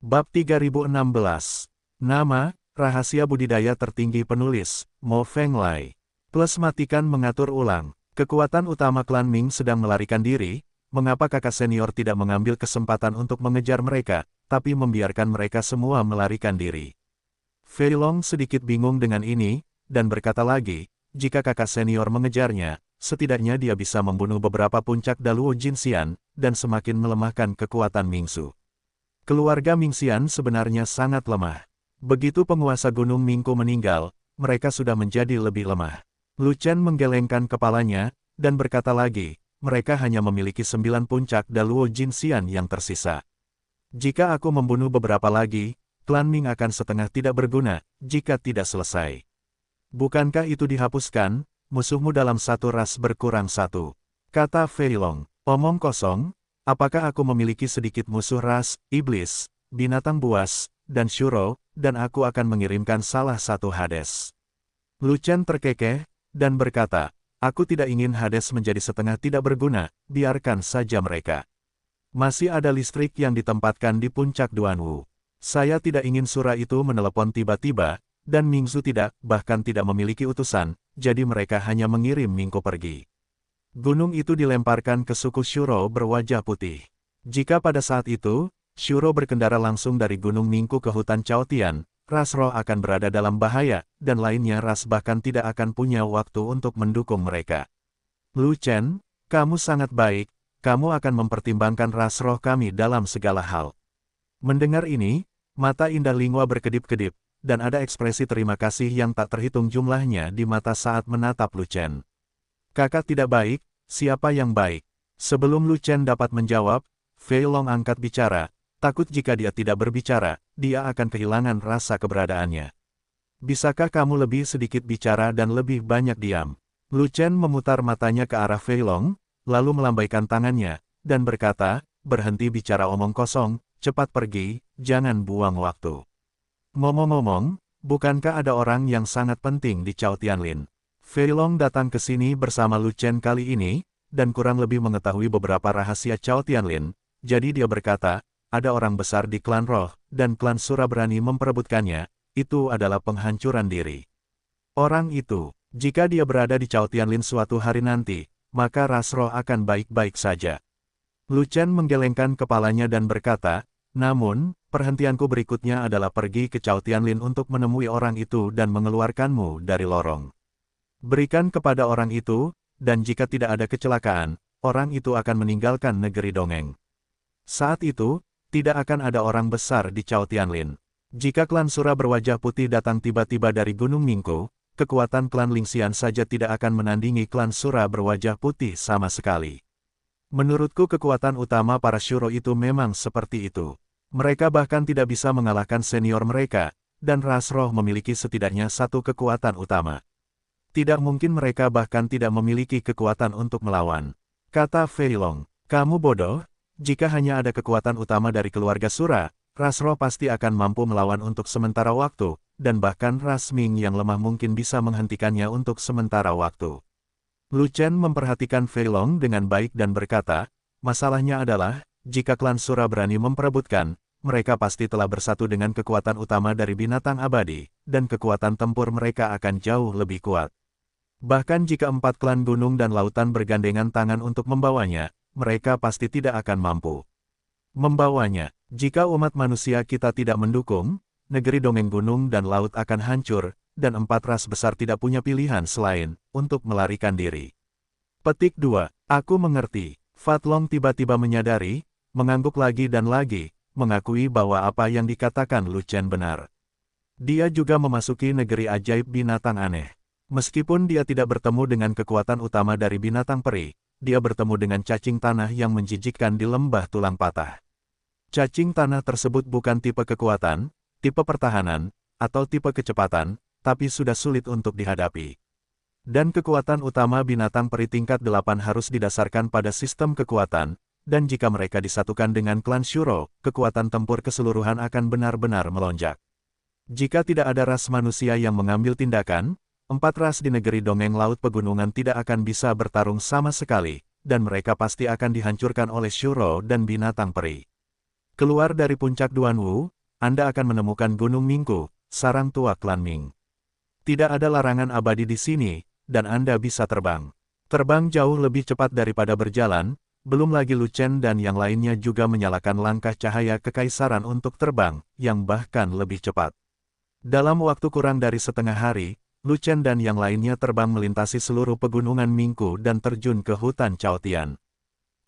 Bab 3016. Nama, rahasia budidaya tertinggi penulis, Mo Fenglai. Plus matikan mengatur ulang. Kekuatan utama klan Ming sedang melarikan diri, mengapa kakak senior tidak mengambil kesempatan untuk mengejar mereka, tapi membiarkan mereka semua melarikan diri. Fei Long sedikit bingung dengan ini, dan berkata lagi, jika kakak senior mengejarnya, setidaknya dia bisa membunuh beberapa puncak Daluo Jinxian, dan semakin melemahkan kekuatan Mingsu. Keluarga Mingxian sebenarnya sangat lemah. Begitu penguasa Gunung Mingku meninggal, mereka sudah menjadi lebih lemah. Lu Chen menggelengkan kepalanya, dan berkata lagi, mereka hanya memiliki 9 puncak Daluo Jinxian yang tersisa. Jika aku membunuh beberapa lagi, klan Ming akan setengah tidak berguna, jika tidak selesai. Bukankah itu dihapuskan, musuhmu dalam satu ras berkurang satu? Kata Fei Long, omong kosong. Apakah aku memiliki sedikit musuh ras, iblis, binatang buas, dan Shuro, dan aku akan mengirimkan salah satu Hades? Lu Chen terkekeh, dan berkata, aku tidak ingin Hades menjadi setengah tidak berguna, biarkan saja mereka. Masih ada listrik yang ditempatkan di puncak Duanwu. Saya tidak ingin surah itu menelepon tiba-tiba, dan Mingzu bahkan tidak memiliki utusan, jadi mereka hanya mengirim Mingko pergi. Gunung itu dilemparkan ke suku Shuro berwajah putih. Jika pada saat itu, Shuro berkendara langsung dari Gunung Mingku ke hutan Chaotian, ras roh akan berada dalam bahaya, dan lainnya ras bahkan tidak akan punya waktu untuk mendukung mereka. Lu Chen, kamu sangat baik, kamu akan mempertimbangkan ras roh kami dalam segala hal. Mendengar ini, mata indah Lingua berkedip-kedip, dan ada ekspresi terima kasih yang tak terhitung jumlahnya di mata saat menatap Lu Chen. Kakak tidak baik, siapa yang baik? Sebelum Lu Chen dapat menjawab, Fei Long angkat bicara, takut jika dia tidak berbicara, dia akan kehilangan rasa keberadaannya. Bisakah kamu lebih sedikit bicara dan lebih banyak diam? Lu Chen memutar matanya ke arah Fei Long, lalu melambaikan tangannya, dan berkata, berhenti bicara omong kosong, cepat pergi, jangan buang waktu. Ngomong-ngomong, bukankah ada orang yang sangat penting di Chao Tianlin? Fei Long datang ke sini bersama Lu Chen kali ini, dan kurang lebih mengetahui beberapa rahasia Chao Tianlin, jadi dia berkata, ada orang besar di klan roh, dan klan Sura berani memperebutkannya, itu adalah penghancuran diri. Orang itu, jika dia berada di Chao Tianlin suatu hari nanti, maka ras roh akan baik-baik saja. Lu Chen menggelengkan kepalanya dan berkata, namun, perhentianku berikutnya adalah pergi ke Chao Tianlin untuk menemui orang itu dan mengeluarkanmu dari lorong. Berikan kepada orang itu, dan jika tidak ada kecelakaan, orang itu akan meninggalkan negeri dongeng. Saat itu, tidak akan ada orang besar di Chao Tianlin. Jika klan Sura berwajah putih datang tiba-tiba dari Gunung Mingko, kekuatan klan Lingxian saja tidak akan menandingi klan Sura berwajah putih sama sekali. Menurutku kekuatan utama para Shuro itu memang seperti itu. Mereka bahkan tidak bisa mengalahkan senior mereka, dan ras roh memiliki setidaknya satu kekuatan utama. Tidak mungkin mereka bahkan tidak memiliki kekuatan untuk melawan. Kata Fei Long, kamu bodoh, jika hanya ada kekuatan utama dari keluarga Sura, ras roh pasti akan mampu melawan untuk sementara waktu, dan bahkan ras Ming yang lemah mungkin bisa menghentikannya untuk sementara waktu. Lu Chen memperhatikan Fei Long dengan baik dan berkata, masalahnya adalah, jika klan Sura berani memperebutkan, mereka pasti telah bersatu dengan kekuatan utama dari binatang abadi, dan kekuatan tempur mereka akan jauh lebih kuat. Bahkan jika 4 klan gunung dan lautan bergandengan tangan untuk membawanya, mereka pasti tidak akan mampu membawanya. Jika umat manusia kita tidak mendukung, negeri dongeng gunung dan laut akan hancur, dan 4 ras besar tidak punya pilihan selain untuk melarikan diri. Petik 2. Aku mengerti. Fat Long tiba-tiba menyadari, mengangguk lagi dan lagi, mengakui bahwa apa yang dikatakan Lu Chen benar. Dia juga memasuki negeri ajaib binatang aneh. Meskipun dia tidak bertemu dengan kekuatan utama dari binatang peri, dia bertemu dengan cacing tanah yang menjijikkan di lembah tulang patah. Cacing tanah tersebut bukan tipe kekuatan, tipe pertahanan, atau tipe kecepatan, tapi sudah sulit untuk dihadapi. Dan kekuatan utama binatang peri tingkat 8 harus didasarkan pada sistem kekuatan, dan jika mereka disatukan dengan klan Shuro, kekuatan tempur keseluruhan akan benar-benar melonjak. Jika tidak ada ras manusia yang mengambil tindakan, 4 ras di negeri dongeng laut pegunungan tidak akan bisa bertarung sama sekali, dan mereka pasti akan dihancurkan oleh Shuro dan binatang peri. Keluar dari puncak Duanwu, Anda akan menemukan Gunung Minggu, sarang tua klan Ming. Tidak ada larangan abadi di sini, dan Anda bisa terbang. Terbang jauh lebih cepat daripada berjalan, belum lagi Lu Chen dan yang lainnya juga menyalakan langkah cahaya kekaisaran untuk terbang, yang bahkan lebih cepat. Dalam waktu kurang dari setengah hari, Lu Chen dan yang lainnya terbang melintasi seluruh pegunungan Minggu dan terjun ke hutan Chaotian.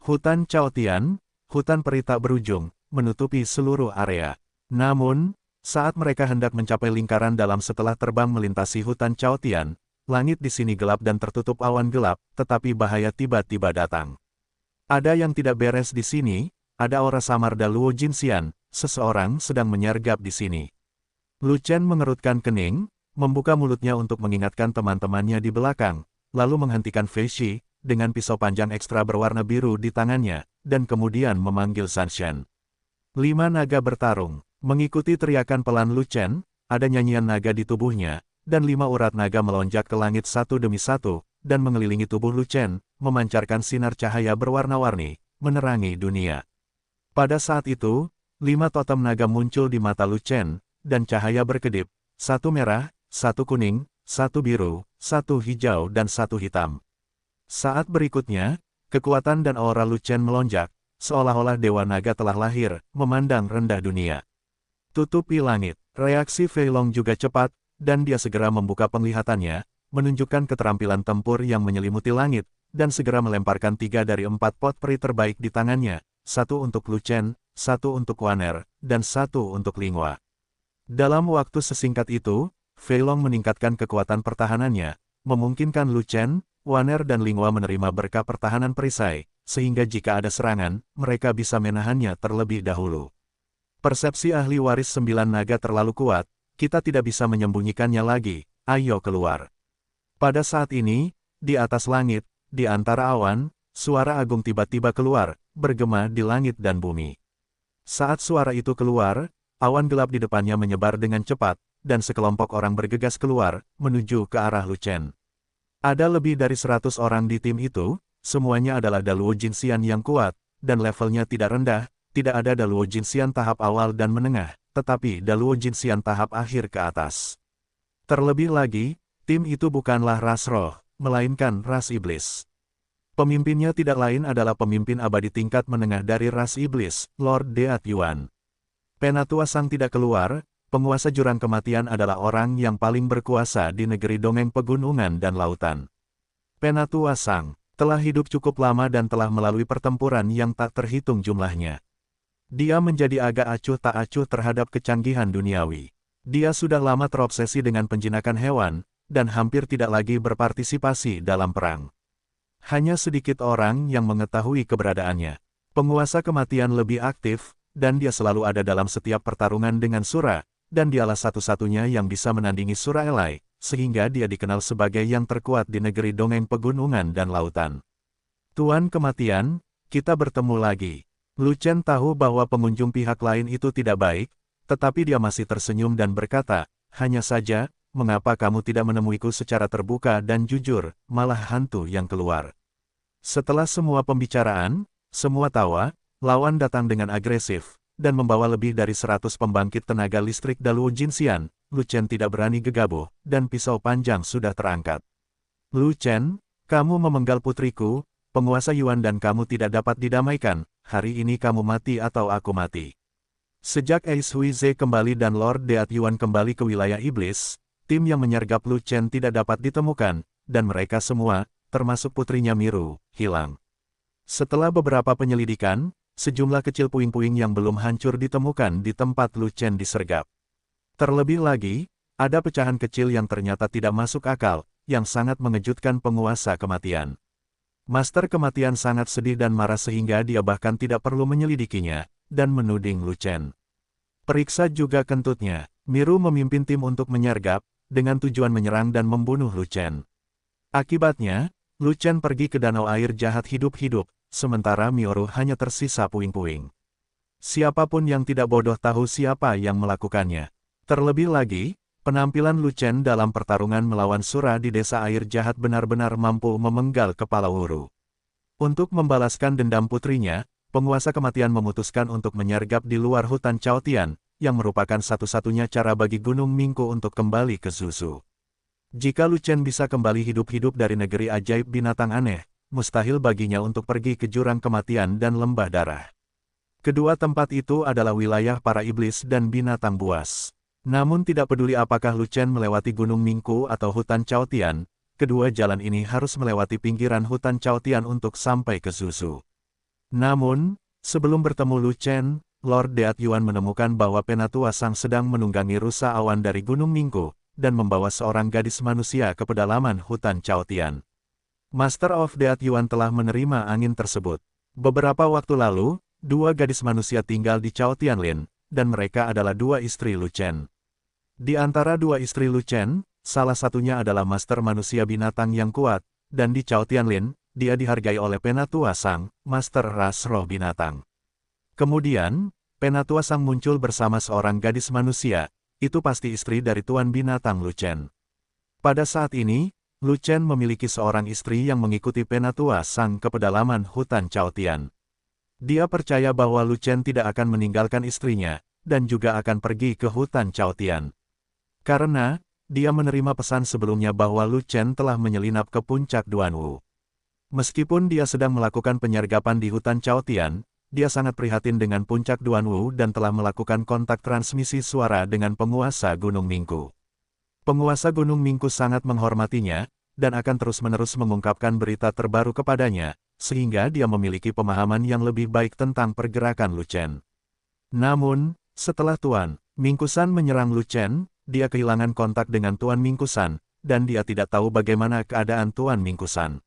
Hutan Chaotian, hutan peri tak berujung, menutupi seluruh area. Namun, saat mereka hendak mencapai lingkaran dalam setelah terbang melintasi hutan Chaotian, langit di sini gelap dan tertutup awan gelap, tetapi bahaya tiba-tiba datang. Ada yang tidak beres di sini, ada aura samar dan Luo Jinxian, seseorang sedang menyergap di sini. Lu Chen mengerutkan kening, membuka mulutnya untuk mengingatkan teman-temannya di belakang, lalu menghentikan Fei Shi, dengan pisau panjang ekstra berwarna biru di tangannya, dan kemudian memanggil Sanshan. 5 naga bertarung. Mengikuti teriakan pelan Lu Chen, ada nyanyian naga di tubuhnya, dan 5 urat naga melonjak ke langit satu demi satu, dan mengelilingi tubuh Lu Chen, memancarkan sinar cahaya berwarna-warni, menerangi dunia. Pada saat itu, 5 totem naga muncul di mata Lu Chen, dan cahaya berkedip, 1 merah, 1 kuning, 1 biru, 1 hijau dan 1 hitam. Saat berikutnya, kekuatan dan aura Lu Chen melonjak, seolah-olah Dewa Naga telah lahir, memandang rendah dunia. Tutupi langit. Reaksi Fei Long juga cepat, dan dia segera membuka penglihatannya, menunjukkan keterampilan tempur yang menyelimuti langit, dan segera melemparkan 3 dari 4 pot peri terbaik di tangannya, 1 untuk Lu Chen, 1 untuk Waner, dan 1 untuk Linghua. Dalam waktu sesingkat itu, Fei Long meningkatkan kekuatan pertahanannya, memungkinkan Lu Chen, Waner dan Linghua menerima berkah pertahanan perisai, sehingga jika ada serangan, mereka bisa menahannya terlebih dahulu. Persepsi ahli waris 9 naga terlalu kuat, kita tidak bisa menyembunyikannya lagi, ayo keluar. Pada saat ini, di atas langit, di antara awan, suara agung tiba-tiba keluar, bergema di langit dan bumi. Saat suara itu keluar, awan gelap di depannya menyebar dengan cepat, dan sekelompok orang bergegas keluar, menuju ke arah Lu Chen. Ada lebih dari 100 orang di tim itu, semuanya adalah Daluo Jinxian yang kuat, dan levelnya tidak rendah. Tidak ada Daluo Jinxian tahap awal dan menengah, tetapi Daluo Jinxian tahap akhir ke atas. Terlebih lagi, tim itu bukanlah ras roh, melainkan ras iblis. Pemimpinnya tidak lain adalah pemimpin abadi tingkat menengah dari ras iblis, Lord Deat Yuan. Penatua Sang tidak keluar, penguasa jurang kematian adalah orang yang paling berkuasa di negeri dongeng pegunungan dan lautan. Penatua Sang telah hidup cukup lama dan telah melalui pertempuran yang tak terhitung jumlahnya. Dia menjadi agak acuh tak acuh terhadap kecanggihan duniawi. Dia sudah lama terobsesi dengan penjinakan hewan, dan hampir tidak lagi berpartisipasi dalam perang. Hanya sedikit orang yang mengetahui keberadaannya. Penguasa kematian lebih aktif, dan dia selalu ada dalam setiap pertarungan dengan Sura, dan dialah satu-satunya yang bisa menandingi Sura Elai, sehingga dia dikenal sebagai yang terkuat di negeri dongeng pegunungan dan lautan. Tuan Kematian, kita bertemu lagi. Lu Chen tahu bahwa pengunjung pihak lain itu tidak baik, tetapi dia masih tersenyum dan berkata, hanya saja, mengapa kamu tidak menemuiku secara terbuka dan jujur, malah hantu yang keluar. Setelah semua pembicaraan, semua tawa, lawan datang dengan agresif, dan membawa lebih dari 100 pembangkit tenaga listrik Daluo Jinxian. Lu Chen tidak berani gegabah, dan pisau panjang sudah terangkat. Lu Chen, kamu memenggal putriku, penguasa Yuan dan kamu tidak dapat didamaikan, hari ini kamu mati atau aku mati. Sejak Ace Huize kembali dan Lord Deat Yuan kembali ke wilayah iblis, tim yang menyergap Lu Chen tidak dapat ditemukan, dan mereka semua, termasuk putrinya Miru, hilang. Setelah beberapa penyelidikan, sejumlah kecil puing-puing yang belum hancur ditemukan di tempat Lu Chen disergap. Terlebih lagi, ada pecahan kecil yang ternyata tidak masuk akal, yang sangat mengejutkan penguasa kematian. Master kematian sangat sedih dan marah sehingga dia bahkan tidak perlu menyelidikinya, dan menuding Lu Chen. Periksa juga kentutnya. Miru memimpin tim untuk menyergap, dengan tujuan menyerang dan membunuh Lu Chen. Akibatnya, Lu Chen pergi ke danau air jahat hidup-hidup, sementara Mioru hanya tersisa puing-puing. Siapapun yang tidak bodoh tahu siapa yang melakukannya. Terlebih lagi, penampilan Lu Chen dalam pertarungan melawan Sura di desa air jahat benar-benar mampu memenggal kepala Wuru. Untuk membalaskan dendam putrinya, penguasa kematian memutuskan untuk menyergap di luar hutan Chaotian, yang merupakan satu-satunya cara bagi Gunung Minggu untuk kembali ke Zuzu. Jika Lu Chen bisa kembali hidup-hidup dari negeri ajaib binatang aneh, mustahil baginya untuk pergi ke jurang kematian dan lembah darah. Kedua tempat itu adalah wilayah para iblis dan binatang buas. Namun tidak peduli apakah Lu Chen melewati Gunung Minggu atau hutan Chaotian, kedua jalan ini harus melewati pinggiran hutan Chaotian untuk sampai ke Zuzu. Namun, sebelum bertemu Lu Chen, Lord Deat Yuan menemukan bahwa Penatua Sang sedang menunggangi rusa awan dari Gunung Minggu, dan membawa seorang gadis manusia ke pedalaman hutan Chaotian. Master of Deat Yuan telah menerima angin tersebut. Beberapa waktu lalu, dua gadis manusia tinggal di Chaotianlin, dan mereka adalah dua istri Lu Chen. Di antara dua istri Lu Chen, salah satunya adalah master manusia binatang yang kuat, dan di Chaotianlin, dia dihargai oleh Penatua Sang, master ras roh binatang. Kemudian, Penatua Sang muncul bersama seorang gadis manusia, itu pasti istri dari Tuan Binatang Lu Chen. Pada saat ini, Lu Chen memiliki seorang istri yang mengikuti Penatua Sang ke pedalaman hutan Chaotian. Dia percaya bahwa Lu Chen tidak akan meninggalkan istrinya, dan juga akan pergi ke hutan Chaotian. Karena, dia menerima pesan sebelumnya bahwa Lu Chen telah menyelinap ke puncak Duanwu. Meskipun dia sedang melakukan penyergapan di hutan Chaotian, dia sangat prihatin dengan puncak Duanwu dan telah melakukan kontak transmisi suara dengan penguasa Gunung Minggu. Penguasa Gunung Minggu sangat menghormatinya, dan akan terus-menerus mengungkapkan berita terbaru kepadanya, sehingga dia memiliki pemahaman yang lebih baik tentang pergerakan Lu Chen. Namun, setelah Tuan Minggu-san menyerang Lu Chen, dia kehilangan kontak dengan Tuan Minggu-san, dan dia tidak tahu bagaimana keadaan Tuan Minggu-san.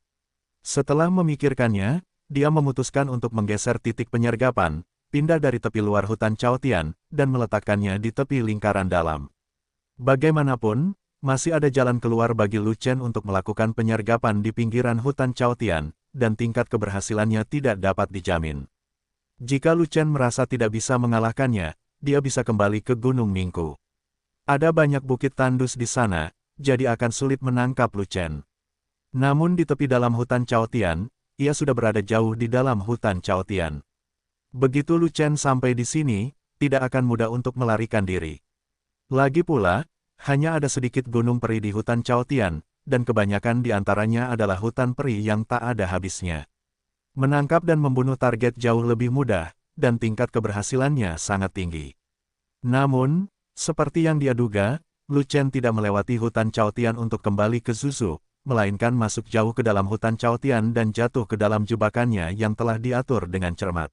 Setelah memikirkannya, dia memutuskan untuk menggeser titik penyergapan, pindah dari tepi luar hutan Chaotian, dan meletakkannya di tepi lingkaran dalam. Bagaimanapun, masih ada jalan keluar bagi Lu Chen untuk melakukan penyergapan di pinggiran hutan Chaotian, dan tingkat keberhasilannya tidak dapat dijamin. Jika Lu Chen merasa tidak bisa mengalahkannya, dia bisa kembali ke Gunung Minggu. Ada banyak bukit tandus di sana, jadi akan sulit menangkap Lu Chen. Namun di tepi dalam hutan Chaotian, ia sudah berada jauh di dalam hutan Chaotian. Begitu Lu Chen sampai di sini, tidak akan mudah untuk melarikan diri. Lagi pula, hanya ada sedikit gunung peri di hutan Chaotian, dan kebanyakan di antaranya adalah hutan peri yang tak ada habisnya. Menangkap dan membunuh target jauh lebih mudah, dan tingkat keberhasilannya sangat tinggi. Namun, seperti yang dia duga, Lu Chen tidak melewati hutan Chaotian untuk kembali ke Zuzu, melainkan masuk jauh ke dalam hutan Chaotian dan jatuh ke dalam jebakannya yang telah diatur dengan cermat.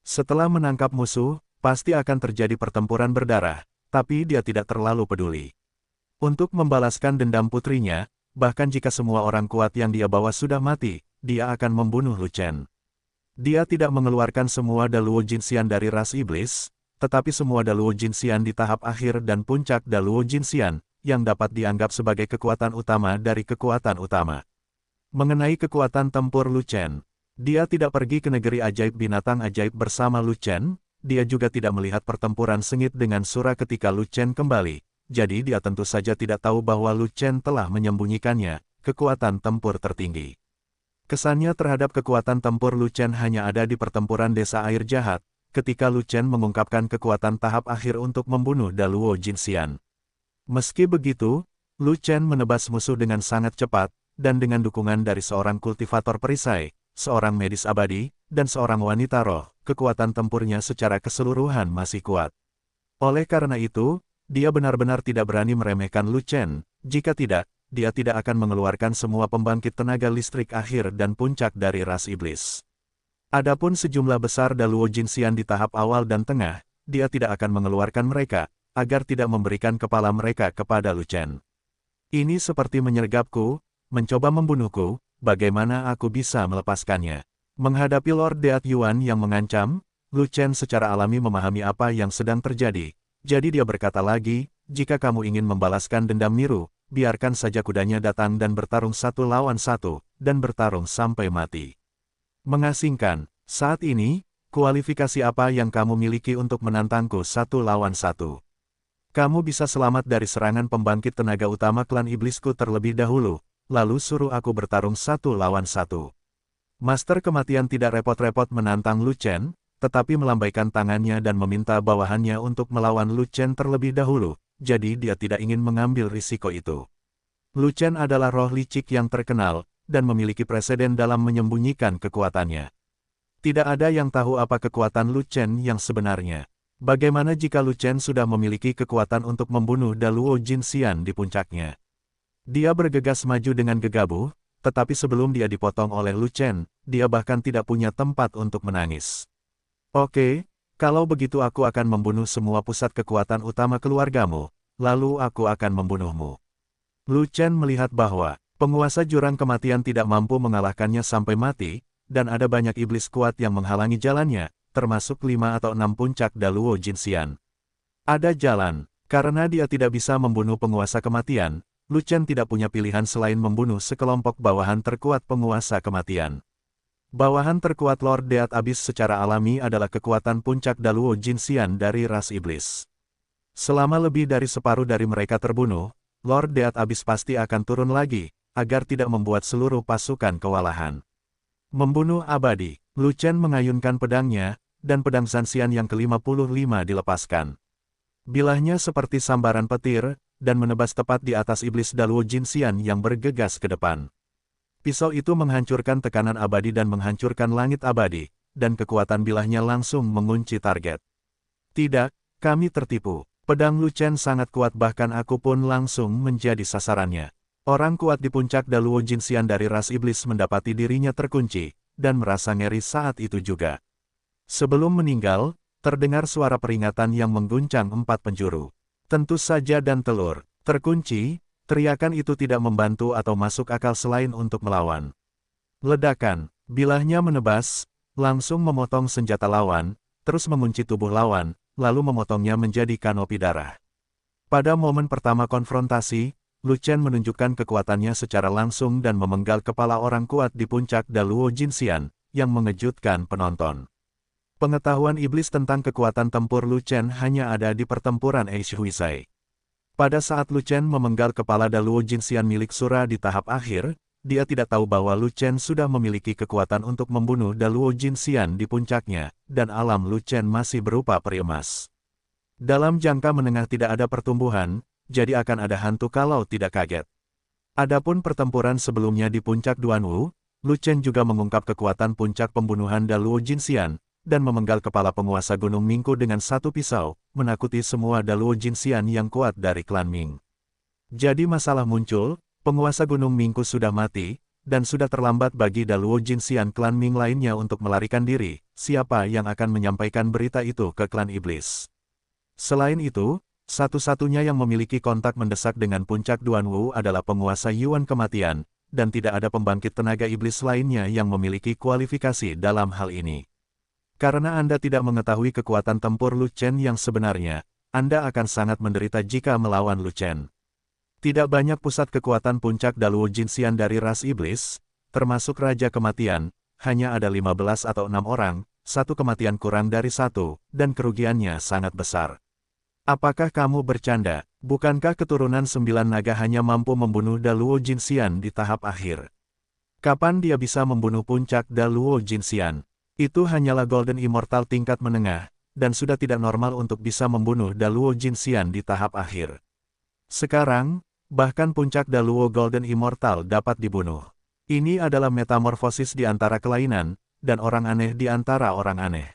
Setelah menangkap musuh, pasti akan terjadi pertempuran berdarah, tapi dia tidak terlalu peduli. Untuk membalaskan dendam putrinya, bahkan jika semua orang kuat yang dia bawa sudah mati, dia akan membunuh Lu Chen. Dia tidak mengeluarkan semua Daluo Jinxian dari ras iblis, tetapi semua Daluo Jinxian di tahap akhir dan puncak Daluo Jinxian, yang dapat dianggap sebagai kekuatan utama dari kekuatan utama. Mengenai kekuatan tempur Lu Chen, dia tidak pergi ke negeri ajaib binatang ajaib bersama Lu Chen, dia juga tidak melihat pertempuran sengit dengan Sura ketika Lu Chen kembali, jadi dia tentu saja tidak tahu bahwa Lu Chen telah menyembunyikannya, kekuatan tempur tertinggi. Kesannya terhadap kekuatan tempur Lu Chen hanya ada di pertempuran desa air jahat, ketika Lu Chen mengungkapkan kekuatan tahap akhir untuk membunuh Daluo Jinxian. Meski begitu, Lu Chen menebas musuh dengan sangat cepat, dan dengan dukungan dari seorang kultivator perisai, seorang medis abadi, dan seorang wanita roh, kekuatan tempurnya secara keseluruhan masih kuat. Oleh karena itu, dia benar-benar tidak berani meremehkan Lu Chen, jika tidak, dia tidak akan mengeluarkan semua pembangkit tenaga listrik akhir dan puncak dari ras iblis. Adapun sejumlah besar Daluo Jinxian di tahap awal dan tengah, dia tidak akan mengeluarkan mereka, agar tidak memberikan kepala mereka kepada Lu Chen. Ini seperti menyergapku, mencoba membunuhku, bagaimana aku bisa melepaskannya? Menghadapi Lord Deat Yuan yang mengancam, Lu Chen secara alami memahami apa yang sedang terjadi, jadi dia berkata lagi, jika kamu ingin membalaskan dendam Miru, biarkan saja kudanya datang dan bertarung 1 lawan 1, dan bertarung sampai mati. Mengasingkan, saat ini, kualifikasi apa yang kamu miliki untuk menantangku 1 lawan 1? Kamu bisa selamat dari serangan pembangkit tenaga utama klan iblisku terlebih dahulu, lalu suruh aku bertarung 1 lawan 1. Master Kematian tidak repot-repot menantang Lu Chen, tetapi melambaikan tangannya dan meminta bawahannya untuk melawan Lu Chen terlebih dahulu, jadi dia tidak ingin mengambil risiko itu. Lu Chen adalah roh licik yang terkenal, dan memiliki preseden dalam menyembunyikan kekuatannya. Tidak ada yang tahu apa kekuatan Lu Chen yang sebenarnya. Bagaimana jika Lu Chen sudah memiliki kekuatan untuk membunuh Daluo Jinxian di puncaknya? Dia bergegas maju dengan gegabah, tetapi sebelum dia dipotong oleh Lu Chen, dia bahkan tidak punya tempat untuk menangis. Oke, kalau begitu aku akan membunuh semua pusat kekuatan utama keluargamu, lalu aku akan membunuhmu. Lu Chen melihat bahwa penguasa jurang kematian tidak mampu mengalahkannya sampai mati, dan ada banyak iblis kuat yang menghalangi jalannya, termasuk 5 atau 6 puncak Daluo Jinxian. Ada jalan, karena dia tidak bisa membunuh penguasa kematian, Lu Chen tidak punya pilihan selain membunuh sekelompok bawahan terkuat penguasa kematian. Bawahan terkuat Lord Death Abyss secara alami adalah kekuatan puncak Daluo Jinxian dari ras iblis. Selama lebih dari separuh dari mereka terbunuh, Lord Death Abyss pasti akan turun lagi, agar tidak membuat seluruh pasukan kewalahan. Membunuh abadi, Lu Chen mengayunkan pedangnya, dan pedang Sanxian yang ke-55 dilepaskan. Bilahnya seperti sambaran petir, dan menebas tepat di atas iblis Daluo Jinxian yang bergegas ke depan. Pisau itu menghancurkan tekanan abadi dan menghancurkan langit abadi, dan kekuatan bilahnya langsung mengunci target. Tidak, kami tertipu. Pedang Lu Chen sangat kuat bahkan aku pun langsung menjadi sasarannya. Orang kuat di puncak Daluo Jinxian dari ras iblis mendapati dirinya terkunci, dan merasa ngeri saat itu juga. Sebelum meninggal, terdengar suara peringatan yang mengguncang 4 penjuru. Tentu saja dan telur, terkunci, teriakan itu tidak membantu atau masuk akal selain untuk melawan. Ledakan, bilahnya menebas, langsung memotong senjata lawan, terus mengunci tubuh lawan, lalu memotongnya menjadi kanopi darah. Pada momen pertama konfrontasi, Lu Chen menunjukkan kekuatannya secara langsung dan memenggal kepala orang kuat di puncak Daluo Jinxian, yang mengejutkan penonton. Pengetahuan iblis tentang kekuatan tempur Lu Chen hanya ada di pertempuran Eishuisai. Pada saat Lu Chen memenggal kepala Daluo Jinxian milik Sura di tahap akhir, dia tidak tahu bahwa Lu Chen sudah memiliki kekuatan untuk membunuh Daluo Jinxian di puncaknya, dan alam Lu Chen masih berupa peri emas. Dalam jangka menengah tidak ada pertumbuhan, jadi akan ada hantu kalau tidak kaget. Adapun pertempuran sebelumnya di puncak Duanwu, Lu Chen juga mengungkap kekuatan puncak pembunuhan Daluo Jinxian, dan memenggal kepala penguasa Gunung Mingku dengan satu pisau, menakuti semua Daluo Jinxian yang kuat dari klan Ming. Jadi masalah muncul, penguasa Gunung Mingku sudah mati, dan sudah terlambat bagi Daluo Jinxian klan Ming lainnya untuk melarikan diri. Siapa yang akan menyampaikan berita itu ke klan iblis? Selain itu, satu-satunya yang memiliki kontak mendesak dengan puncak Duanwu adalah penguasa Yuan kematian, dan tidak ada pembangkit tenaga iblis lainnya yang memiliki kualifikasi dalam hal ini. Karena Anda tidak mengetahui kekuatan tempur Lu Chen yang sebenarnya, Anda akan sangat menderita jika melawan Lu Chen. Tidak banyak pusat kekuatan puncak Daluo Jinxian dari ras iblis, termasuk Raja Kematian, hanya ada 15 atau 6 orang, satu kematian kurang dari satu, dan kerugiannya sangat besar. Apakah kamu bercanda? Bukankah keturunan 9 naga hanya mampu membunuh Daluo Jinxian di tahap akhir? Kapan dia bisa membunuh puncak Daluo Jinxian? Itu hanyalah Golden Immortal tingkat menengah, dan sudah tidak normal untuk bisa membunuh Daluo Jinxian di tahap akhir. Sekarang, bahkan puncak Daluo Golden Immortal dapat dibunuh. Ini adalah metamorfosis di antara kelainan, dan orang aneh di antara orang aneh.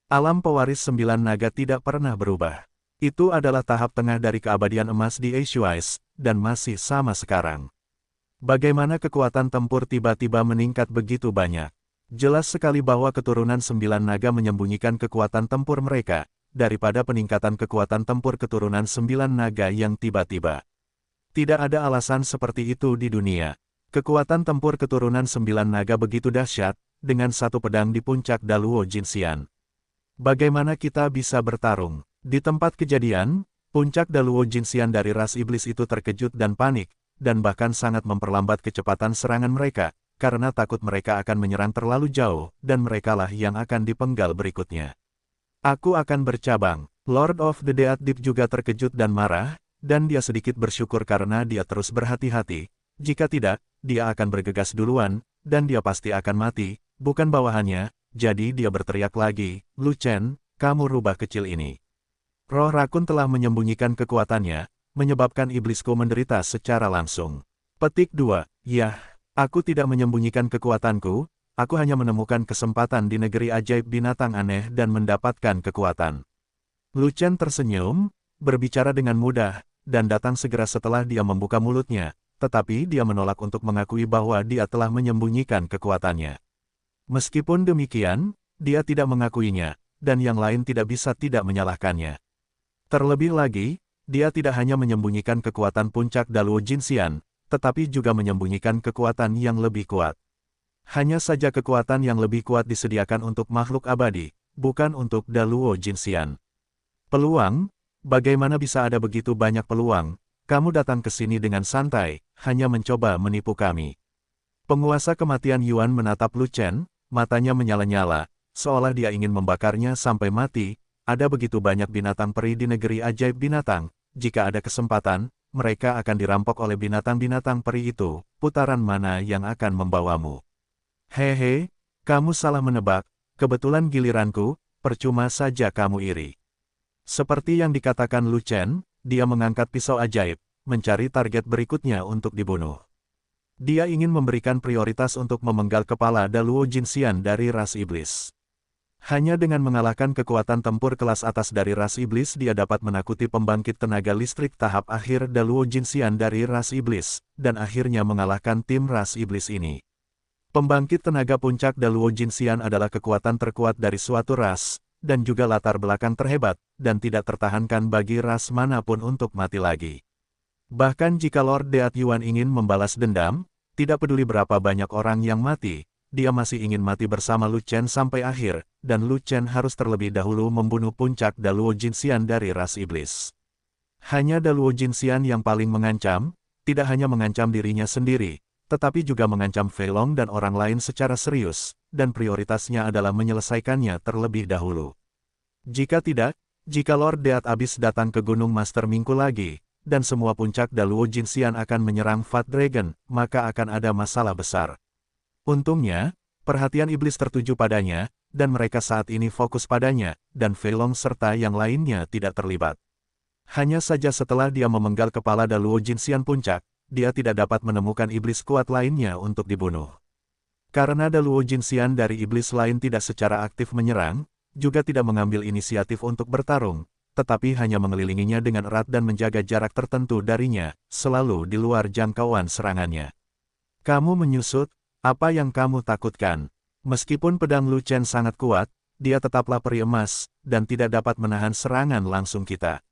Alam pewaris 9 naga tidak pernah berubah. Itu adalah tahap tengah dari keabadian emas di Eishuais, dan masih sama sekarang. Bagaimana kekuatan tempur tiba-tiba meningkat begitu banyak? Jelas sekali bahwa keturunan 9 naga menyembunyikan kekuatan tempur mereka, daripada peningkatan kekuatan tempur keturunan 9 naga yang tiba-tiba. Tidak ada alasan seperti itu di dunia. Kekuatan tempur keturunan 9 naga begitu dahsyat, dengan satu pedang di puncak Daluo Jinxian. Bagaimana kita bisa bertarung? Di tempat kejadian, puncak Daluo Jinxian dari ras iblis itu terkejut dan panik, dan bahkan sangat memperlambat kecepatan serangan mereka, karena takut mereka akan menyerang terlalu jauh, dan merekalah yang akan dipenggal berikutnya. Aku akan bercabang. Lord of the Dead Deep juga terkejut dan marah, dan dia sedikit bersyukur karena dia terus berhati-hati. Jika tidak, dia akan bergegas duluan, dan dia pasti akan mati, bukan bawahannya, jadi dia berteriak lagi, Lu Chen, kamu rubah kecil ini. Roh rakun telah menyembunyikan kekuatannya, menyebabkan iblisku menderita secara langsung. Petik 2. Yah, aku tidak menyembunyikan kekuatanku, aku hanya menemukan kesempatan di negeri ajaib binatang aneh dan mendapatkan kekuatan. Lu Chen tersenyum, berbicara dengan mudah, dan datang segera setelah dia membuka mulutnya, tetapi dia menolak untuk mengakui bahwa dia telah menyembunyikan kekuatannya. Meskipun demikian, dia tidak mengakuinya, dan yang lain tidak bisa tidak menyalahkannya. Terlebih lagi, dia tidak hanya menyembunyikan kekuatan puncak Daluo Jinxian, tetapi juga menyembunyikan kekuatan yang lebih kuat. Hanya saja kekuatan yang lebih kuat disediakan untuk makhluk abadi, bukan untuk Daluo Jinxian. Peluang? Bagaimana bisa ada begitu banyak peluang? Kamu datang ke sini dengan santai, hanya mencoba menipu kami. Penguasa kematian Yuan menatap Lu Chen, matanya menyala-nyala, seolah dia ingin membakarnya sampai mati. Ada begitu banyak binatang peri di negeri ajaib binatang, jika ada kesempatan, mereka akan dirampok oleh binatang-binatang peri itu, putaran mana yang akan membawamu? Hehe, kamu salah menebak, kebetulan giliranku, percuma saja kamu iri. Seperti yang dikatakan Lu Chen, dia mengangkat pisau ajaib, mencari target berikutnya untuk dibunuh. Dia ingin memberikan prioritas untuk memenggal kepala Daluo Jinxian dari ras iblis. Hanya dengan mengalahkan kekuatan tempur kelas atas dari ras iblis dia dapat menakuti pembangkit tenaga listrik tahap akhir Daluo Jinxian dari ras iblis, dan akhirnya mengalahkan tim ras iblis ini. Pembangkit tenaga puncak Daluo Jinxian adalah kekuatan terkuat dari suatu ras, dan juga latar belakang terhebat, dan tidak tertahankan bagi ras manapun untuk mati lagi. Bahkan jika Lord Deat Yuan ingin membalas dendam, tidak peduli berapa banyak orang yang mati, dia masih ingin mati bersama Lu Chen sampai akhir, dan Lu Chen harus terlebih dahulu membunuh puncak Daluo Jinxian dari ras iblis. Hanya Daluo Jinxian yang paling mengancam, tidak hanya mengancam dirinya sendiri, tetapi juga mengancam Fei Long dan orang lain secara serius, dan prioritasnya adalah menyelesaikannya terlebih dahulu. Jika tidak, jika Lord Deat Abyss datang ke Gunung Master Minggu lagi, dan semua puncak Daluo Jinxian akan menyerang Fat Dragon, maka akan ada masalah besar. Untungnya, perhatian iblis tertuju padanya, dan mereka saat ini fokus padanya, dan Fei Long serta yang lainnya tidak terlibat. Hanya saja setelah dia memenggal kepala Daluo Jinxian puncak, dia tidak dapat menemukan iblis kuat lainnya untuk dibunuh. Karena Daluo Jinxian dari iblis lain tidak secara aktif menyerang, juga tidak mengambil inisiatif untuk bertarung, tetapi hanya mengelilinginya dengan erat dan menjaga jarak tertentu darinya, selalu di luar jangkauan serangannya. Kamu menyusut, apa yang kamu takutkan? Meskipun pedang Lu Chen sangat kuat, dia tetaplah peri emas, dan tidak dapat menahan serangan langsung kita.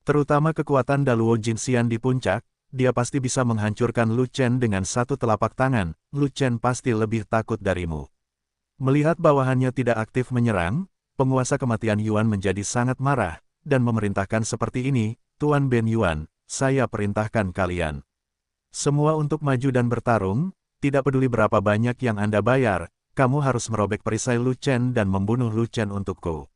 Terutama kekuatan Daluo Jinxian di puncak, dia pasti bisa menghancurkan Lu Chen dengan satu telapak tangan, Lu Chen pasti lebih takut darimu. Melihat bawahannya tidak aktif menyerang, penguasa kematian Yuan menjadi sangat marah, dan memerintahkan seperti ini, Tuan Ben Yuan, saya perintahkan kalian. Semua untuk maju dan bertarung, tidak peduli berapa banyak yang Anda bayar, kamu harus merobek perisai Lu Chen dan membunuh Lu Chen untukku.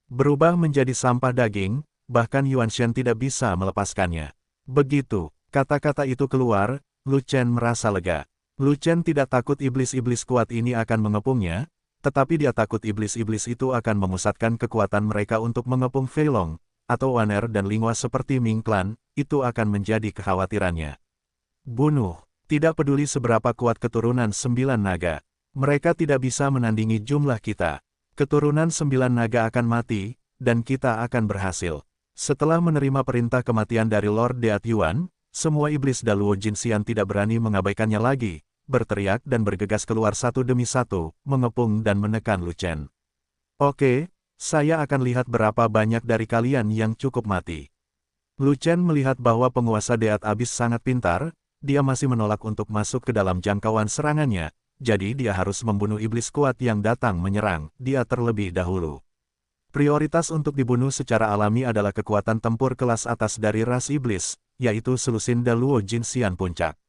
Berubah menjadi sampah daging, bahkan Yuan Shen tidak bisa melepaskannya. Begitu kata-kata itu keluar, Lu Chen merasa lega. Lu Chen tidak takut iblis-iblis kuat ini akan mengepungnya, tetapi dia takut iblis-iblis itu akan memusatkan kekuatan mereka untuk mengepung Fei Long, atau Waner dan Lingua seperti Ming Clan, itu akan menjadi kekhawatirannya. Bunuh, tidak peduli seberapa kuat keturunan 9 naga. Mereka tidak bisa menandingi jumlah kita. Keturunan 9 naga akan mati, dan kita akan berhasil. Setelah menerima perintah kematian dari Lord Deat Yuan, semua iblis Daluo Jinxian tidak berani mengabaikannya lagi, berteriak dan bergegas keluar satu demi satu, mengepung dan menekan Lu Chen. Oke, saya akan lihat berapa banyak dari kalian yang cukup mati. Lu Chen melihat bahwa penguasa Deat Abyss sangat pintar, dia masih menolak untuk masuk ke dalam jangkauan serangannya, jadi dia harus membunuh iblis kuat yang datang menyerang dia terlebih dahulu. Prioritas untuk dibunuh secara alami adalah kekuatan tempur kelas atas dari ras iblis, yaitu selusin Daluo Jinxian puncak.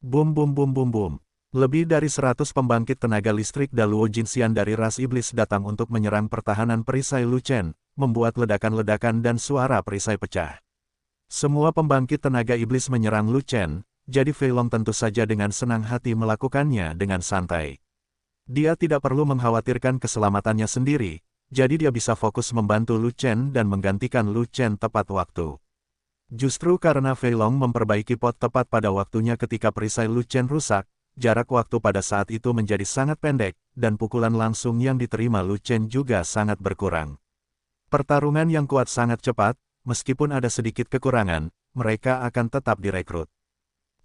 Bum bum bum bum bum. Lebih dari 100 pembangkit tenaga listrik Daluo Jinxian dari ras iblis datang untuk menyerang pertahanan perisai Lu Chen, membuat ledakan-ledakan dan suara perisai pecah. Semua pembangkit tenaga iblis menyerang Lu Chen, jadi Fei Long tentu saja dengan senang hati melakukannya dengan santai. Dia tidak perlu mengkhawatirkan keselamatannya sendiri, jadi dia bisa fokus membantu Lu Chen dan menggantikan Lu Chen tepat waktu. Justru karena Fei Long memperbaiki pot tepat pada waktunya ketika perisai Lu Chen rusak, jarak waktu pada saat itu menjadi sangat pendek, dan pukulan langsung yang diterima Lu Chen juga sangat berkurang. Pertarungan yang kuat sangat cepat, meskipun ada sedikit kekurangan, mereka akan tetap direkrut.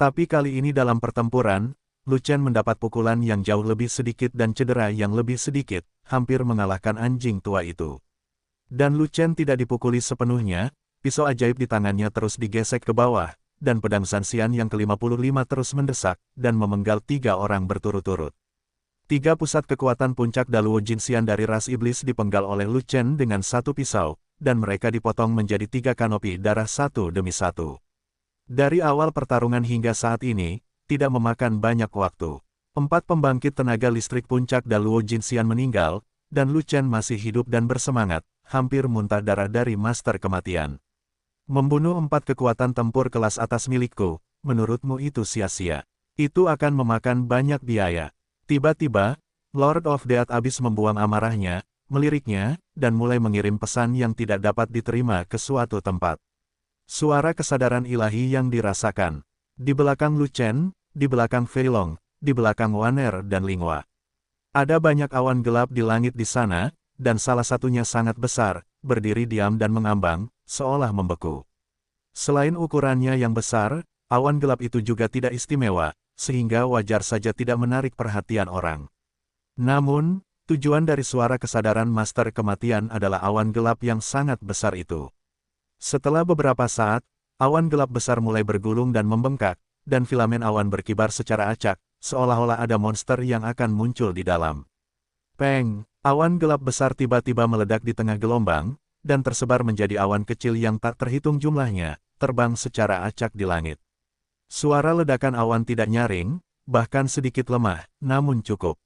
Tapi kali ini dalam pertempuran, Lu Chen mendapat pukulan yang jauh lebih sedikit dan cedera yang lebih sedikit, hampir mengalahkan anjing tua itu. Dan Lu Chen tidak dipukuli sepenuhnya, pisau ajaib di tangannya terus digesek ke bawah, dan pedang Sanxian yang ke-55 terus mendesak, dan memenggal 3 orang berturut-turut. 3 pusat kekuatan puncak Daluo Jinxian dari ras iblis dipenggal oleh Lu Chen dengan 1 pisau, dan mereka dipotong menjadi 3 kanopi darah satu demi satu. Dari awal pertarungan hingga saat ini, tidak memakan banyak waktu. 4 pembangkit tenaga listrik puncak Daluo Jinxian meninggal, dan Lu Chen masih hidup dan bersemangat, hampir muntah darah dari Master Kematian. Membunuh 4 kekuatan tempur kelas atas milikku, menurutmu itu sia-sia? Itu akan memakan banyak biaya. Tiba-tiba, Lord of Death Abyss membuang amarahnya, meliriknya, dan mulai mengirim pesan yang tidak dapat diterima ke suatu tempat. Suara kesadaran ilahi yang dirasakan. Di belakang Lu Chen, di belakang Fei Long, di belakang Waner dan Linghua. Ada banyak awan gelap di langit di sana, dan salah satunya sangat besar, berdiri diam dan mengambang, seolah membeku. Selain ukurannya yang besar, awan gelap itu juga tidak istimewa, sehingga wajar saja tidak menarik perhatian orang. Namun, tujuan dari suara kesadaran Master Kematian adalah awan gelap yang sangat besar itu. Setelah beberapa saat, awan gelap besar mulai bergulung dan membengkak, dan filamen awan berkibar secara acak, seolah-olah ada monster yang akan muncul di dalam. Peng! Awan gelap besar tiba-tiba meledak di tengah gelombang, dan tersebar menjadi awan kecil yang tak terhitung jumlahnya, terbang secara acak di langit. Suara ledakan awan tidak nyaring, bahkan sedikit lemah, namun cukup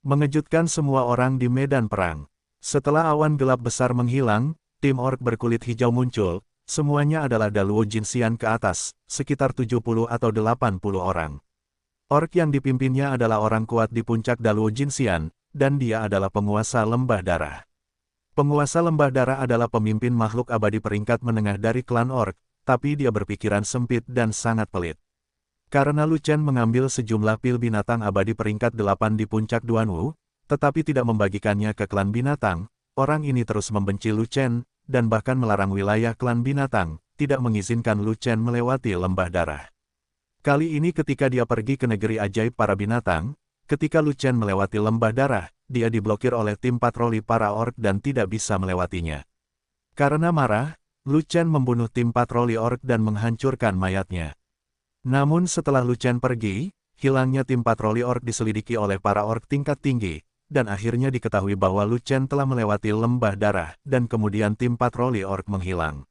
mengejutkan semua orang di medan perang. Setelah awan gelap besar menghilang, tim orc berkulit hijau muncul, semuanya adalah Daluo Jinxian ke atas, sekitar 70 atau 80 orang. Orc yang dipimpinnya adalah orang kuat di puncak Daluo Jinxian, dan dia adalah penguasa lembah darah. Penguasa lembah darah adalah pemimpin makhluk abadi peringkat menengah dari klan orc, tapi dia berpikiran sempit dan sangat pelit. Karena Lu Chen mengambil sejumlah pil binatang abadi peringkat 8 di puncak Duanwu, tetapi tidak membagikannya ke klan binatang, orang ini terus membenci Lu Chen, dan bahkan melarang wilayah klan binatang, tidak mengizinkan Lu Chen melewati lembah darah. Kali ini ketika dia pergi ke negeri ajaib para binatang, ketika Lu Chen melewati lembah darah, dia diblokir oleh tim patroli para orc dan tidak bisa melewatinya. Karena marah, Lu Chen membunuh tim patroli orc dan menghancurkan mayatnya. Namun setelah Lu Chen pergi, hilangnya tim patroli orc diselidiki oleh para orc tingkat tinggi, dan akhirnya diketahui bahwa Lu Chen telah melewati lembah darah, dan kemudian tim patroli orc menghilang.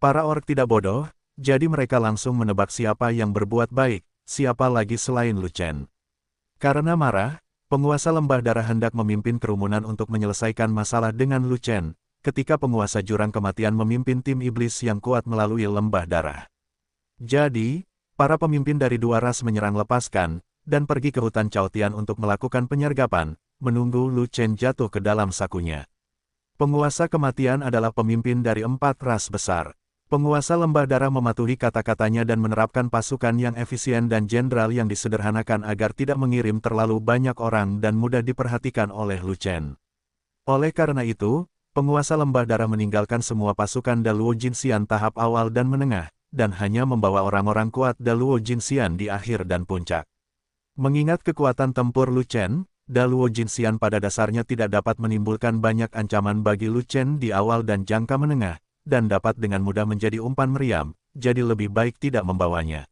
Para orc tidak bodoh, jadi mereka langsung menebak siapa yang berbuat baik, siapa lagi selain Lu Chen. Karena marah, penguasa lembah darah hendak memimpin kerumunan untuk menyelesaikan masalah dengan Lu Chen, ketika penguasa jurang kematian memimpin tim iblis yang kuat melalui lembah darah. Jadi, para pemimpin dari 2 ras menyerang lepaskan, dan pergi ke hutan Chaotian untuk melakukan penyergapan, menunggu Lu Chen jatuh ke dalam sakunya. Penguasa kematian adalah pemimpin dari 4 ras besar. Penguasa lembah darah mematuhi kata-katanya dan menerapkan pasukan yang efisien dan jenderal yang disederhanakan agar tidak mengirim terlalu banyak orang dan mudah diperhatikan oleh Lu Chen. Oleh karena itu, penguasa lembah darah meninggalkan semua pasukan Daluo Jinxian tahap awal dan menengah, dan hanya membawa orang-orang kuat Daluo Jinxian di akhir dan puncak. Mengingat kekuatan tempur Lu Chen, Daluo Jinxian pada dasarnya tidak dapat menimbulkan banyak ancaman bagi Lu Chen di awal dan jangka menengah, dan dapat dengan mudah menjadi umpan meriam, jadi lebih baik tidak membawanya.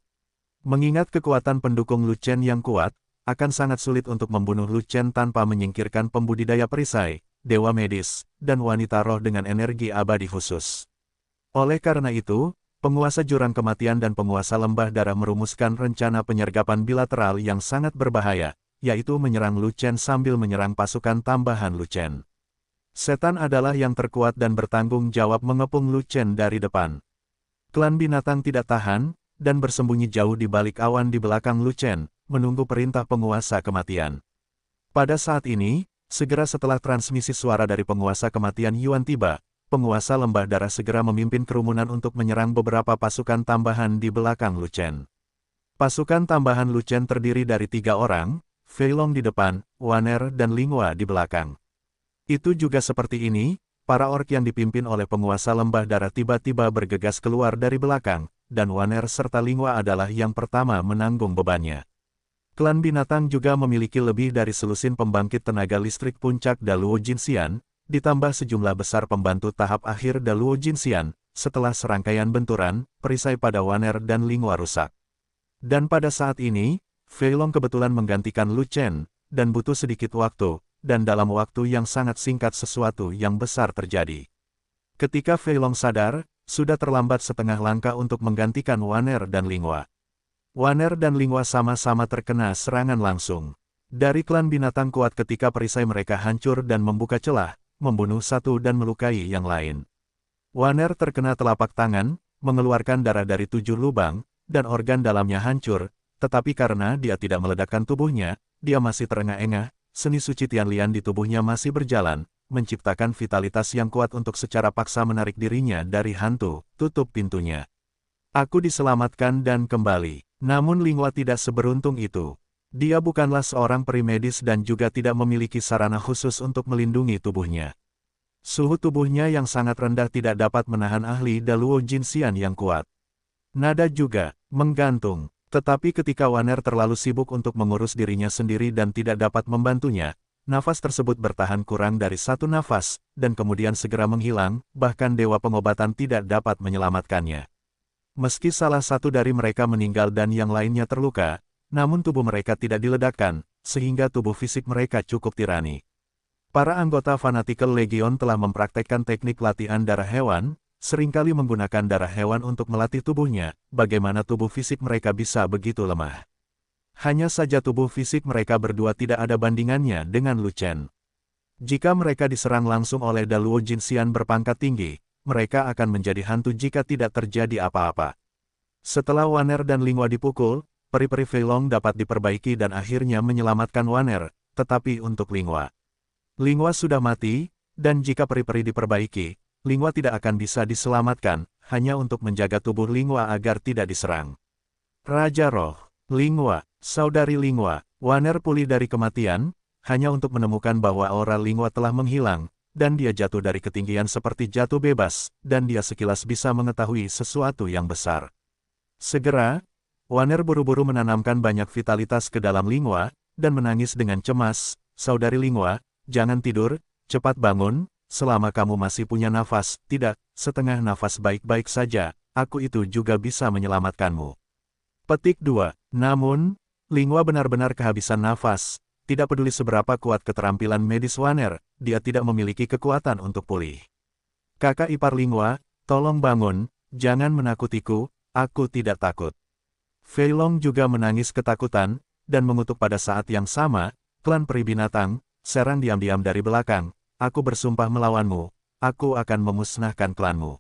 Mengingat kekuatan pendukung Lu Chen yang kuat, akan sangat sulit untuk membunuh Lu Chen tanpa menyingkirkan pembudidaya perisai, dewa medis, dan wanita roh dengan energi abadi khusus. Oleh karena itu, penguasa jurang kematian dan penguasa lembah darah merumuskan rencana penyergapan bilateral yang sangat berbahaya, yaitu menyerang Lu Chen sambil menyerang pasukan tambahan Lu Chen. Setan adalah yang terkuat dan bertanggung jawab mengepung Lu Chen dari depan. Klan binatang tidak tahan, dan bersembunyi jauh di balik awan di belakang Lu Chen, menunggu perintah penguasa kematian. Pada saat ini, segera setelah transmisi suara dari penguasa kematian Yuan tiba, penguasa lembah darah segera memimpin kerumunan untuk menyerang beberapa pasukan tambahan di belakang Lu Chen. Pasukan tambahan Lu Chen terdiri dari 3 orang, Fei Long di depan, Wan Er dan Ling Hua di belakang. Itu juga seperti ini, para orc yang dipimpin oleh penguasa lembah darah tiba-tiba bergegas keluar dari belakang, dan Wan Er serta Ling Hua adalah yang pertama menanggung bebannya. Klan binatang juga memiliki lebih dari selusin pembangkit tenaga listrik puncak Daluo Jinxian, ditambah sejumlah besar pembantu tahap akhir Daluo Jinxian, setelah serangkaian benturan, perisai pada Wan Er dan Ling Hua rusak. Dan pada saat ini, Fei Long kebetulan menggantikan Lu Chen, dan butuh sedikit waktu, dan dalam waktu yang sangat singkat sesuatu yang besar terjadi. Ketika Fei Long sadar, sudah terlambat setengah langkah untuk menggantikan Wan Er dan Ling Hua. Wan Er dan Ling Hua sama-sama terkena serangan langsung dari klan binatang kuat ketika perisai mereka hancur dan membuka celah, membunuh satu dan melukai yang lain. Wan Er terkena telapak tangan, mengeluarkan darah dari 7 lubang, dan organ dalamnya hancur, tetapi karena dia tidak meledakkan tubuhnya, dia masih terengah-engah. Seni suci Tianlian di tubuhnya masih berjalan, menciptakan vitalitas yang kuat untuk secara paksa menarik dirinya dari hantu. Tutup pintunya. Aku diselamatkan dan kembali. Namun Ling Hua tidak seberuntung itu. Dia bukanlah seorang peri medis dan juga tidak memiliki sarana khusus untuk melindungi tubuhnya. Suhu tubuhnya yang sangat rendah tidak dapat menahan ahli Daluo Jinxian yang kuat. Nada juga menggantung. Tetapi ketika Wan Er terlalu sibuk untuk mengurus dirinya sendiri dan tidak dapat membantunya, nafas tersebut bertahan kurang dari 1 nafas, dan kemudian segera menghilang, bahkan Dewa Pengobatan tidak dapat menyelamatkannya. Meski salah satu dari mereka meninggal dan yang lainnya terluka, namun tubuh mereka tidak diledakkan, sehingga tubuh fisik mereka cukup tirani. Para anggota Fanatical Legion telah mempraktekkan teknik latihan darah hewan, seringkali menggunakan darah hewan untuk melatih tubuhnya, bagaimana tubuh fisik mereka bisa begitu lemah. Hanya saja tubuh fisik mereka berdua tidak ada bandingannya dengan Lu Chen. Jika mereka diserang langsung oleh Daluo Jinxian berpangkat tinggi, mereka akan menjadi hantu jika tidak terjadi apa-apa. Setelah Wan Er dan Ling Hua dipukul, peri-peri Fei Long dapat diperbaiki dan akhirnya menyelamatkan Wan Er, tetapi untuk Ling Hua sudah mati, dan jika peri-peri diperbaiki, Ling Hua tidak akan bisa diselamatkan, hanya untuk menjaga tubuh Ling Hua agar tidak diserang. Raja Roh, Ling Hua, saudari Ling Hua, Wan Er pulih dari kematian, hanya untuk menemukan bahwa aura Ling Hua telah menghilang, dan dia jatuh dari ketinggian seperti jatuh bebas, dan dia sekilas bisa mengetahui sesuatu yang besar. Segera, Wan Er buru-buru menanamkan banyak vitalitas ke dalam Ling Hua, dan menangis dengan cemas, saudari Ling Hua, jangan tidur, cepat bangun. Selama kamu masih punya nafas, tidak, setengah nafas baik-baik saja, aku itu juga bisa menyelamatkanmu. Petik 2. Namun, Ling Hua benar-benar kehabisan nafas, tidak peduli seberapa kuat keterampilan medis Wan Er, dia tidak memiliki kekuatan untuk pulih. Kakak ipar Ling Hua, tolong bangun, jangan menakutiku, aku tidak takut. Fei Long juga menangis ketakutan, dan mengutuk pada saat yang sama, klan peri binatang, serang diam-diam dari belakang. Aku bersumpah melawanmu, aku akan memusnahkan klanmu.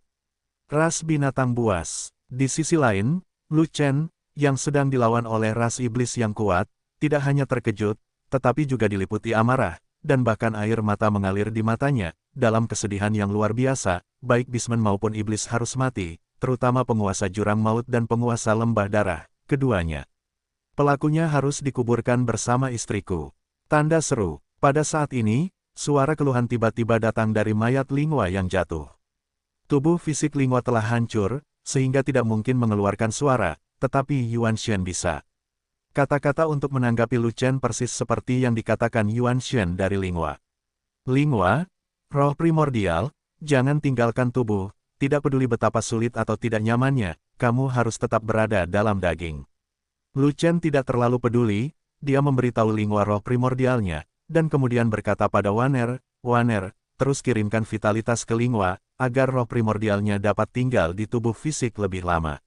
Ras binatang buas. Di sisi lain, Lu Chen, yang sedang dilawan oleh ras iblis yang kuat, tidak hanya terkejut, tetapi juga diliputi amarah, dan bahkan air mata mengalir di matanya, dalam kesedihan yang luar biasa, baik Bisman maupun iblis harus mati, terutama penguasa jurang maut dan penguasa lembah darah, keduanya. Pelakunya harus dikuburkan bersama istriku. Tanda seru. Pada saat ini, suara keluhan tiba-tiba datang dari mayat Ling Hua yang jatuh. Tubuh fisik Ling Hua telah hancur, sehingga tidak mungkin mengeluarkan suara, tetapi Yuan Shen bisa. Kata-kata untuk menanggapi Lu Chen persis seperti yang dikatakan Yuan Shen dari Ling Hua. Ling Hua, roh primordial, jangan tinggalkan tubuh, tidak peduli betapa sulit atau tidak nyamannya, kamu harus tetap berada dalam daging. Lu Chen tidak terlalu peduli, dia memberitahu Ling Hua roh primordialnya, dan kemudian berkata pada Wan Er, terus kirimkan vitalitas ke Ling Hua, agar roh primordialnya dapat tinggal di tubuh fisik lebih lama.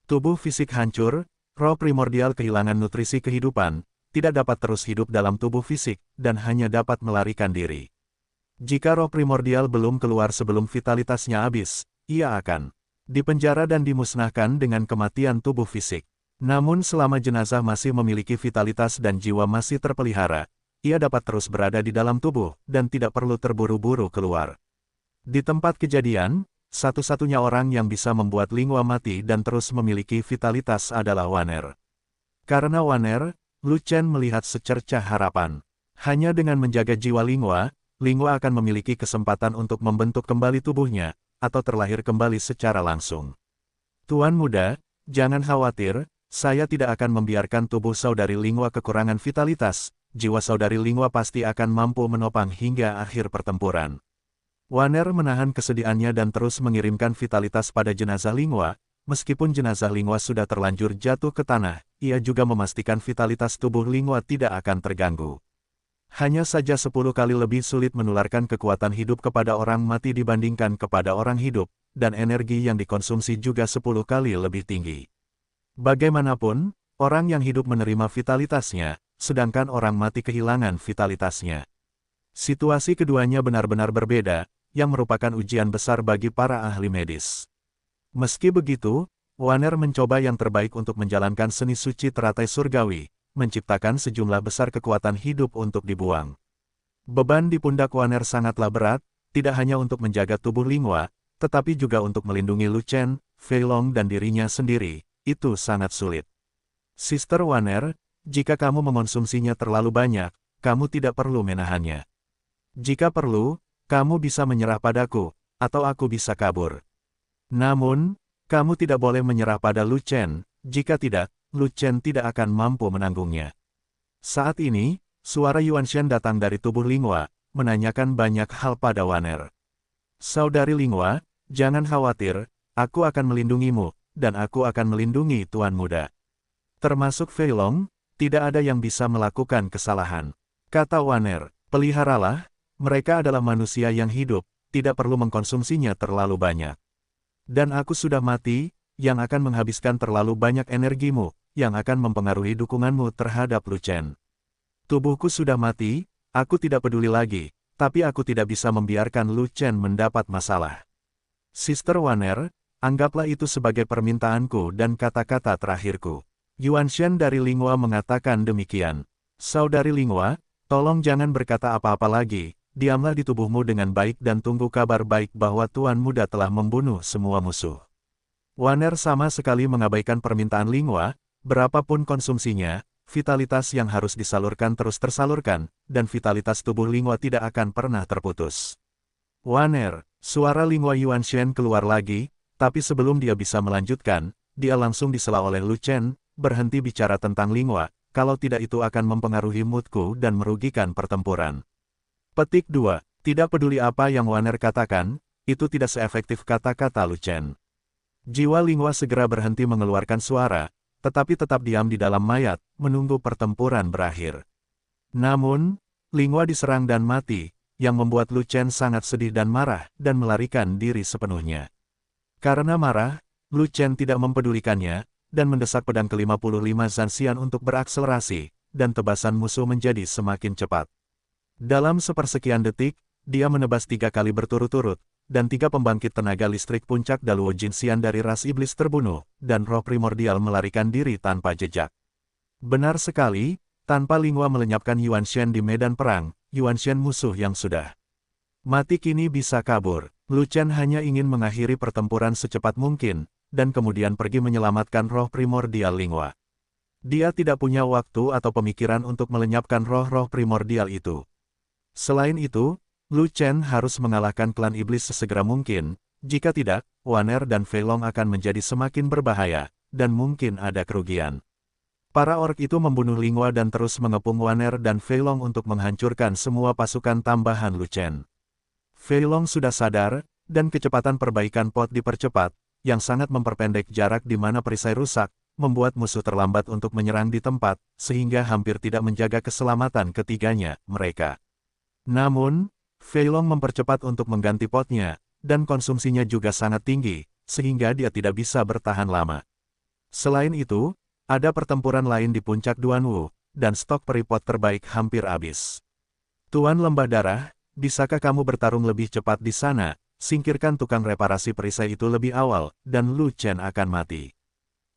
Tubuh fisik hancur, roh primordial kehilangan nutrisi kehidupan, tidak dapat terus hidup dalam tubuh fisik, dan hanya dapat melarikan diri. Jika roh primordial belum keluar sebelum vitalitasnya habis, ia akan dipenjara dan dimusnahkan dengan kematian tubuh fisik. Namun selama jenazah masih memiliki vitalitas dan jiwa masih terpelihara, ia dapat terus berada di dalam tubuh, dan tidak perlu terburu-buru keluar. Di tempat kejadian, satu-satunya orang yang bisa membuat Lingua mati dan terus memiliki vitalitas adalah Wanner. Karena Wanner, Lu Chen melihat secercah harapan. Hanya dengan menjaga jiwa Lingua, Lingua akan memiliki kesempatan untuk membentuk kembali tubuhnya, atau terlahir kembali secara langsung. Tuan muda, jangan khawatir, saya tidak akan membiarkan tubuh saudari Lingua kekurangan vitalitas, jiwa saudari Lingua pasti akan mampu menopang hingga akhir pertempuran. Wanner menahan kesedihannya dan terus mengirimkan vitalitas pada jenazah Lingua. Meskipun jenazah Lingua sudah terlanjur jatuh ke tanah, ia juga memastikan vitalitas tubuh Lingua tidak akan terganggu. Hanya saja 10 kali lebih sulit menularkan kekuatan hidup kepada orang mati dibandingkan kepada orang hidup, dan energi yang dikonsumsi juga 10 kali lebih tinggi. Bagaimanapun, orang yang hidup menerima vitalitasnya, sedangkan orang mati kehilangan vitalitasnya. Situasi keduanya benar-benar berbeda, yang merupakan ujian besar bagi para ahli medis. Meski begitu, Wanner mencoba yang terbaik untuk menjalankan seni suci teratai surgawi, menciptakan sejumlah besar kekuatan hidup untuk dibuang. Beban di pundak Wanner sangatlah berat, tidak hanya untuk menjaga tubuh Lingua, tetapi juga untuk melindungi Lu Chen, Fei Long dan dirinya sendiri, itu sangat sulit. Sister Wanner, jika kamu mengonsumsinya terlalu banyak, kamu tidak perlu menahannya. Jika perlu, kamu bisa menyerah padaku, atau aku bisa kabur. Namun, kamu tidak boleh menyerah pada Lu Chen, jika tidak, Lu Chen tidak akan mampu menanggungnya. Saat ini, suara Yuanshan datang dari tubuh Lingua, menanyakan banyak hal pada Wanner. Saudari Lingua, jangan khawatir, aku akan melindungimu, dan aku akan melindungi Tuan Muda. Termasuk Fei Long, tidak ada yang bisa melakukan kesalahan. Kata Wanner, peliharalah, mereka adalah manusia yang hidup, tidak perlu mengkonsumsinya terlalu banyak. Dan aku sudah mati, yang akan menghabiskan terlalu banyak energimu, yang akan mempengaruhi dukunganmu terhadap Lu Chen. Tubuhku sudah mati, aku tidak peduli lagi, tapi aku tidak bisa membiarkan Lu Chen mendapat masalah. Sister Wanner, anggaplah itu sebagai permintaanku dan kata-kata terakhirku. Yuanshan dari Lingua mengatakan demikian. Saudari Lingua, tolong jangan berkata apa-apa lagi, diamlah di tubuhmu dengan baik dan tunggu kabar baik bahwa Tuan Muda telah membunuh semua musuh. Wanner sama sekali mengabaikan permintaan Lingua, berapapun konsumsinya, vitalitas yang harus disalurkan terus tersalurkan, dan vitalitas tubuh Lingua tidak akan pernah terputus. Wanner, suara Lingua Yuanshan keluar lagi, tapi sebelum dia bisa melanjutkan, dia langsung disela oleh Lu Chen, berhenti bicara tentang Lingua, kalau tidak itu akan mempengaruhi moodku dan merugikan pertempuran. Petik 2. Tidak peduli apa yang Wanner katakan, itu tidak seefektif kata-kata Lu Chen. Jiwa Lingua segera berhenti mengeluarkan suara, tetapi tetap diam di dalam mayat, menunggu pertempuran berakhir. Namun, Lingua diserang dan mati, yang membuat Lu Chen sangat sedih dan marah, dan melarikan diri sepenuhnya. Karena marah, Lu Chen tidak mempedulikannya, dan mendesak pedang ke-55 Zanxian untuk berakselerasi, dan tebasan musuh menjadi semakin cepat. Dalam sepersekian detik, dia menebas 3 kali berturut-turut, dan 3 pembangkit tenaga listrik puncak Daluo Jinxian dari ras iblis terbunuh, dan roh primordial melarikan diri tanpa jejak. Benar sekali, tanpa Lingua melenyapkan Yuanshan di medan perang, Yuanshan musuh yang sudah mati kini bisa kabur. Lu Chen hanya ingin mengakhiri pertempuran secepat mungkin, dan kemudian pergi menyelamatkan roh primordial Lingua. Dia tidak punya waktu atau pemikiran untuk melenyapkan roh-roh primordial itu. Selain itu, Lu Chen harus mengalahkan klan iblis sesegera mungkin, jika tidak, Wanner dan Fei Long akan menjadi semakin berbahaya, dan mungkin ada kerugian. Para orc itu membunuh Lingua dan terus mengepung Wanner dan Fei Long untuk menghancurkan semua pasukan tambahan Lu Chen. Fei Long sudah sadar, dan kecepatan perbaikan pot dipercepat, yang sangat memperpendek jarak di mana perisai rusak, membuat musuh terlambat untuk menyerang di tempat, sehingga hampir tidak menjaga keselamatan ketiganya, mereka. Namun, Fei Long mempercepat untuk mengganti potnya, dan konsumsinya juga sangat tinggi, sehingga dia tidak bisa bertahan lama. Selain itu, ada pertempuran lain di puncak Duanwu, dan stok peripot terbaik hampir habis. Tuan Lembah Darah, bisakah kamu bertarung lebih cepat di sana? singkirkan tukang reparasi perisai itu lebih awal, dan Lu Chen akan mati.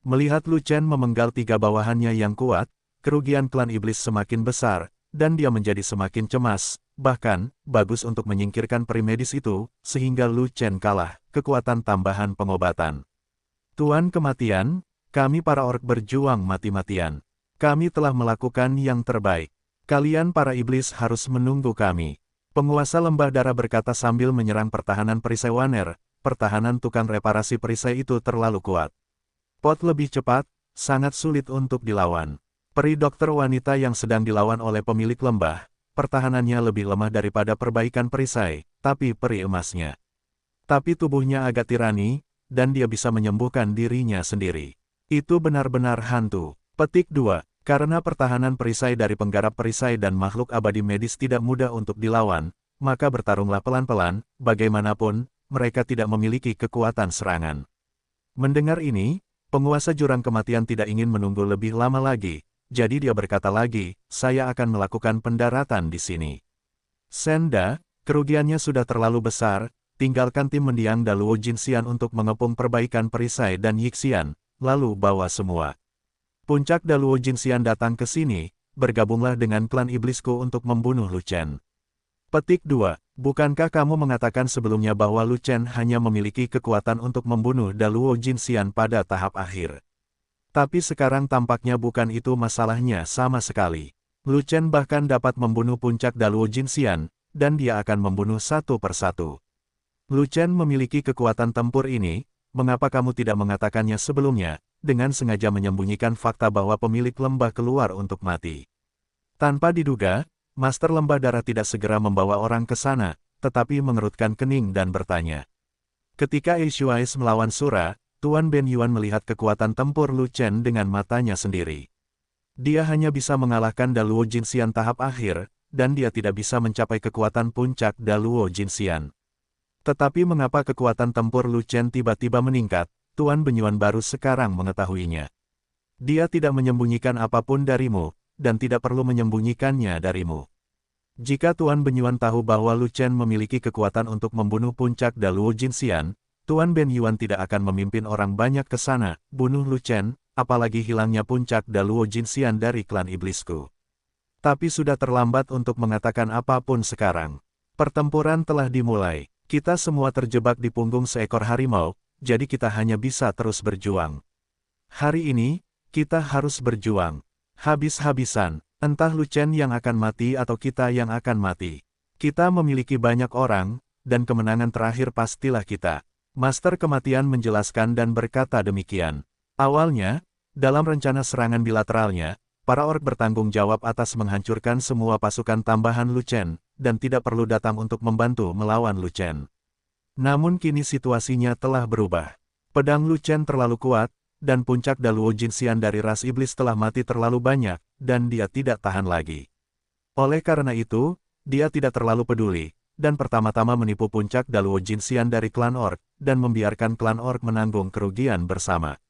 Melihat Lu Chen memenggal 3 bawahannya yang kuat, kerugian klan iblis semakin besar, dan dia menjadi semakin cemas. Bahkan, bagus untuk menyingkirkan peri medis itu, sehingga Lu Chen kalah, kekuatan tambahan pengobatan. Tuan Kematian, kami para orc berjuang mati-matian. Kami telah melakukan yang terbaik. Kalian para iblis harus menunggu kami. Penguasa lembah darah berkata sambil menyerang pertahanan perisai Waner. Pertahanan tukang reparasi perisai itu terlalu kuat. Pot lebih cepat, sangat sulit untuk dilawan. Peri dokter wanita yang sedang dilawan oleh pemilik lembah, pertahanannya lebih lemah daripada perbaikan perisai, tapi peri emasnya. Tapi tubuhnya agak tirani, dan dia bisa menyembuhkan dirinya sendiri. Itu benar-benar hantu. Petik 2. Karena pertahanan perisai dari penggarap perisai dan makhluk abadi medis tidak mudah untuk dilawan, maka bertarunglah pelan-pelan, bagaimanapun, mereka tidak memiliki kekuatan serangan. Mendengar ini, penguasa jurang kematian tidak ingin menunggu lebih lama lagi, jadi dia berkata lagi, saya akan melakukan pendaratan di sini. Senda, kerugiannya sudah terlalu besar, tinggalkan tim mendiang Daluo Jinxian untuk mengepung perbaikan perisai dan Yixian, lalu bawa semua. Puncak Daluo Jinxian datang ke sini, bergabunglah dengan klan iblisku untuk membunuh Lu Chen. Petik 2. Bukankah kamu mengatakan sebelumnya bahwa Lu Chen hanya memiliki kekuatan untuk membunuh Daluo Jinxian pada tahap akhir? Tapi sekarang tampaknya bukan itu masalahnya sama sekali. Lu Chen bahkan dapat membunuh puncak Daluo Jinxian, dan dia akan membunuh satu persatu. Lu Chen memiliki kekuatan tempur ini, mengapa kamu tidak mengatakannya sebelumnya, dengan sengaja menyembunyikan fakta bahwa pemilik lembah keluar untuk mati? Tanpa diduga, Master Lembah Darah tidak segera membawa orang ke sana, tetapi mengerutkan kening dan bertanya. Ketika Eishuais melawan Sura, Tuan Ben Yuan melihat kekuatan tempur Lu Chen dengan matanya sendiri. Dia hanya bisa mengalahkan Daluo Jinxian tahap akhir, dan dia tidak bisa mencapai kekuatan puncak Daluo Jinxian. Tetapi mengapa kekuatan tempur Lu Chen tiba-tiba meningkat, Tuan Ben Yuan baru sekarang mengetahuinya. Dia tidak menyembunyikan apapun darimu, dan tidak perlu menyembunyikannya darimu. Jika Tuan Ben Yuan tahu bahwa Lu Chen memiliki kekuatan untuk membunuh puncak Daluo Jinxian, Tuan Ben Yuan tidak akan memimpin orang banyak ke sana, bunuh Lu Chen, apalagi hilangnya puncak Daluo Jinxian dari klan iblisku. Tapi sudah terlambat untuk mengatakan apapun sekarang. Pertempuran telah dimulai. Kita semua terjebak di punggung seekor harimau, jadi kita hanya bisa terus berjuang. Hari ini, kita harus berjuang. Habis-habisan, entah Lu Chen yang akan mati atau kita yang akan mati. Kita memiliki banyak orang, dan kemenangan terakhir pastilah kita. Master Kematian menjelaskan dan berkata demikian. Awalnya, dalam rencana serangan bilateralnya, para orc bertanggung jawab atas menghancurkan semua pasukan tambahan Lu Chen, dan tidak perlu datang untuk membantu melawan Lu Chen. Namun kini situasinya telah berubah. Pedang Lu Chen terlalu kuat, dan puncak Daluo Jinxian dari ras iblis telah mati terlalu banyak, dan dia tidak tahan lagi. Oleh karena itu, dia tidak terlalu peduli, dan pertama-tama menipu puncak Daluo Jinxian dari klan orc, dan membiarkan klan orc menanggung kerugian bersama.